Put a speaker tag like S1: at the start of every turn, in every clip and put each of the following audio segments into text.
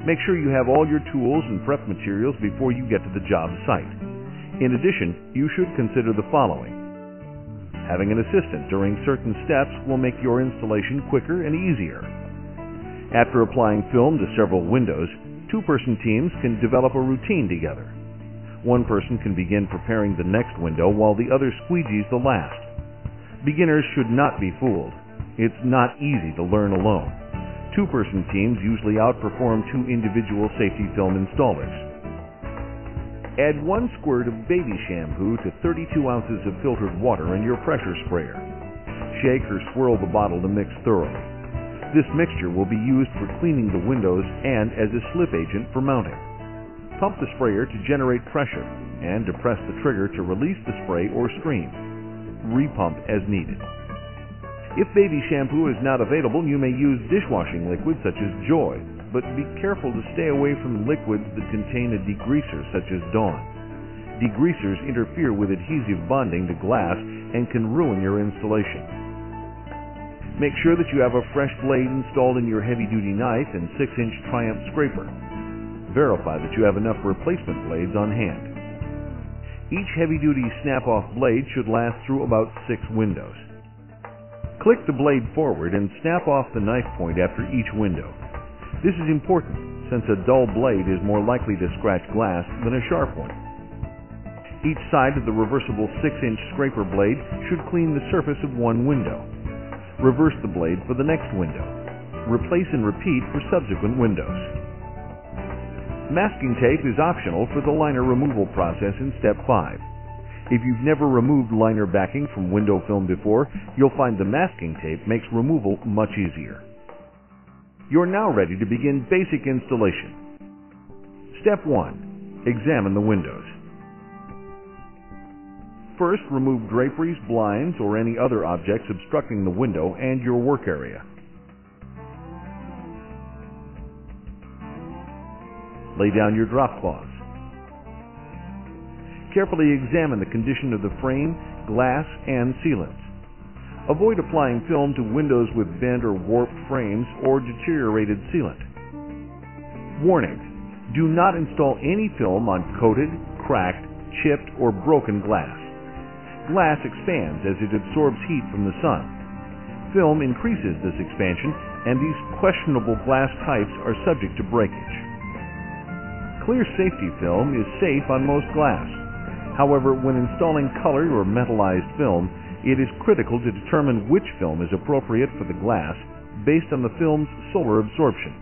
S1: Make sure you have all your tools and prep materials before you get to the job site. In addition, you should consider the following. Having an assistant during certain steps will make your installation quicker and easier. After applying film to several windows, two-person teams can develop a routine together. One person can begin preparing the next window while the other squeegees the last. Beginners should not be fooled. It's not easy to learn alone. Two-person teams usually outperform two individual safety film installers. Add 1 squirt of baby shampoo to 32 ounces of filtered water in your pressure sprayer. Shake or swirl the bottle to mix thoroughly. This mixture will be used for cleaning the windows and as a slip agent for mounting. Pump the sprayer to generate pressure and depress the trigger to release the spray or stream. Repump as needed. If baby shampoo is not available, you may use dishwashing liquid such as Joy, but be careful to stay away from liquids that contain a degreaser such as Dawn. Degreasers interfere with adhesive bonding to glass and can ruin your installation. Make sure that you have a fresh blade installed in your heavy-duty knife and 6-inch Triumph scraper. Verify that you have enough replacement blades on hand. Each heavy-duty snap-off blade should last through about 6 windows. Click the blade forward and snap off the knife point after each window. This is important since a dull blade is more likely to scratch glass than a sharp one. Each side of the reversible 6-inch scraper blade should clean the surface of one window. Reverse the blade for the next window. Replace and repeat for subsequent windows. Masking tape is optional for the liner removal process in Step 5. If you've never removed liner backing from window film before, you'll find the masking tape makes removal much easier. You're now ready to begin basic installation. Step 1. Examine the windows. First, remove draperies, blinds, or any other objects obstructing the window and your work area. Lay down your drop cloths. Carefully examine the condition of the frame, glass, and sealants. Avoid applying film to windows with bent or warped frames or deteriorated sealant. Warning: do not install any film on coated, cracked, chipped, or broken glass. Glass expands as it absorbs heat from the sun. Film increases this expansion, and these questionable glass types are subject to breakage. Clear safety film is safe on most glass. However, when installing colored or metallized film, it is critical to determine which film is appropriate for the glass based on the film's solar absorption.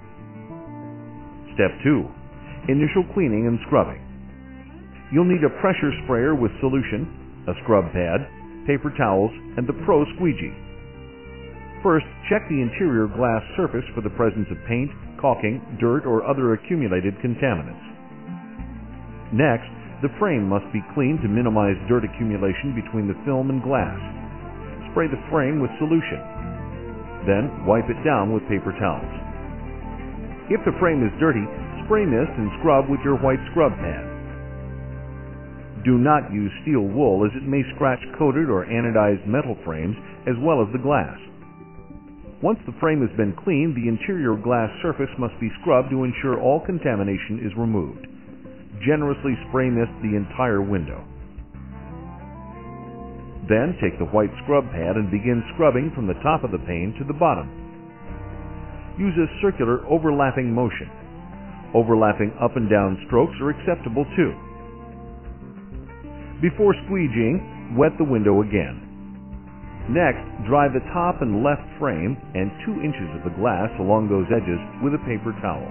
S1: Step 2. Initial cleaning and scrubbing. You'll need a pressure sprayer with solution, a scrub pad, paper towels, and the Pro Squeegee. First, check the interior glass surface for the presence of paint, caulking, dirt, or other accumulated contaminants. Next, the frame must be cleaned to minimize dirt accumulation between the film and glass. Spray the frame with solution. Then, wipe it down with paper towels. If the frame is dirty, spray mist and scrub with your white scrub pad. Do not use steel wool as it may scratch coated or anodized metal frames as well as the glass. Once the frame has been cleaned, the interior glass surface must be scrubbed to ensure all contamination is removed. Generously spray mist the entire window. Then take the white scrub pad and begin scrubbing from the top of the pane to the bottom. Use a circular overlapping motion. Overlapping up and down strokes are acceptable too. Before squeegeeing, wet the window again. Next, dry the top and left frame and 2 inches of the glass along those edges with a paper towel.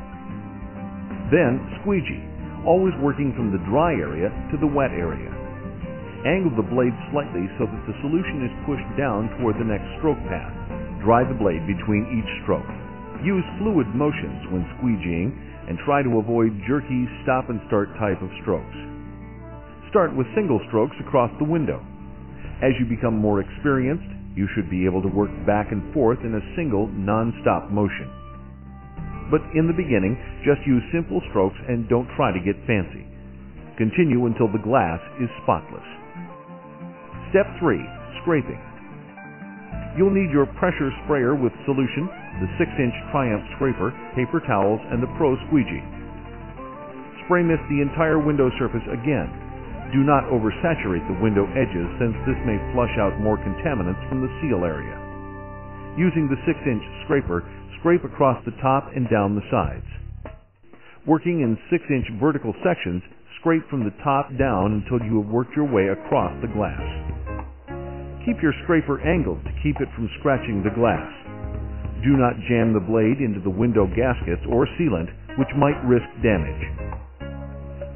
S1: Then squeegee, always working from the dry area to the wet area. Angle the blade slightly so that the solution is pushed down toward the next stroke path. Dry the blade between each stroke. Use fluid motions when squeegeeing and try to avoid jerky stop and start type of strokes. Start with single strokes across the window. As you become more experienced, you should be able to work back and forth in a single non-stop motion. But in the beginning, just use simple strokes and don't try to get fancy. Continue until the glass is spotless. Step 3. Scraping. You'll need your pressure sprayer with solution, the 6-inch Triumph scraper, paper towels, and the Pro Squeegee. Spray mist the entire window surface again. Do not oversaturate the window edges since this may flush out more contaminants from the seal area. Using the 6-inch scraper, scrape across the top and down the sides. Working in 6-inch vertical sections, scrape from the top down until you have worked your way across the glass. Keep your scraper angled to keep it from scratching the glass. Do not jam the blade into the window gaskets or sealant, which might risk damage.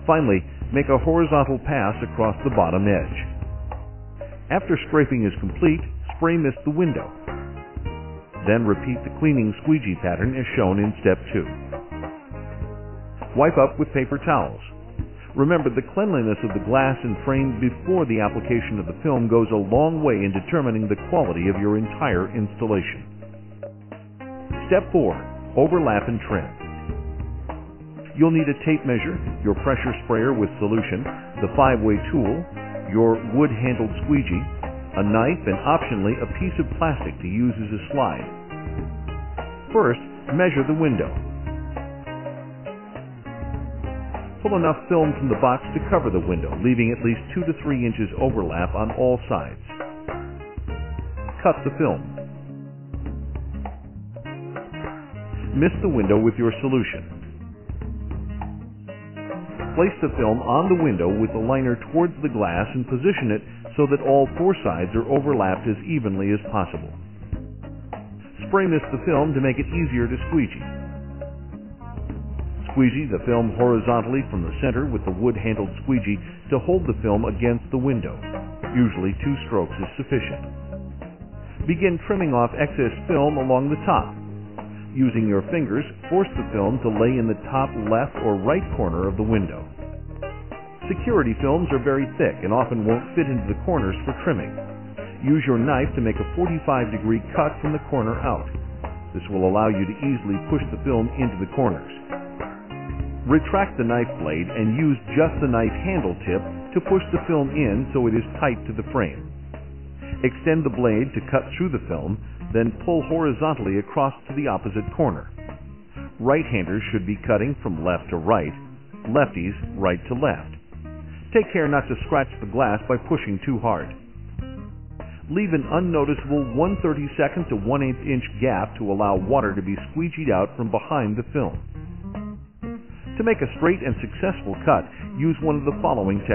S1: Finally, make a horizontal pass across the bottom edge. After scraping is complete, spray mist the window. Then repeat the cleaning squeegee pattern as shown in step 2. Wipe up with paper towels. Remember, the cleanliness of the glass and frame before the application of the film goes a long way in determining the quality of your entire installation. Step 4. Overlap and trim. You'll need a tape measure, your pressure sprayer with solution, the 5-way tool, your wood-handled squeegee, a knife, and optionally a piece of plastic to use as a slide. First, measure the window. Pull enough film from the box to cover the window, leaving at least 2 to 3 inches overlap on all sides. Cut the film. Mist the window with your solution. Place the film on the window with the liner towards the glass and position it so that all 4 sides are overlapped as evenly as possible. Spray mist the film to make it easier to squeegee. Squeegee the film horizontally from the center with the wood-handled squeegee to hold the film against the window. Usually 2 strokes is sufficient. Begin trimming off excess film along the top. Using your fingers, force the film to lay in the top left or right corner of the window. Security films are very thick and often won't fit into the corners for trimming. Use your knife to make a 45-degree cut from the corner out. This will allow you to easily push the film into the corners. Retract the knife blade and use just the knife handle tip to push the film in so it is tight to the frame. Extend the blade to cut through the film, then pull horizontally across to the opposite corner. Right-handers should be cutting from left to right, lefties right to left. Take care not to scratch the glass by pushing too hard. Leave an unnoticeable 1/32 to 1/8 inch gap to allow water to be squeegeed out from behind the film. To make a straight and successful cut, use one of the following techniques.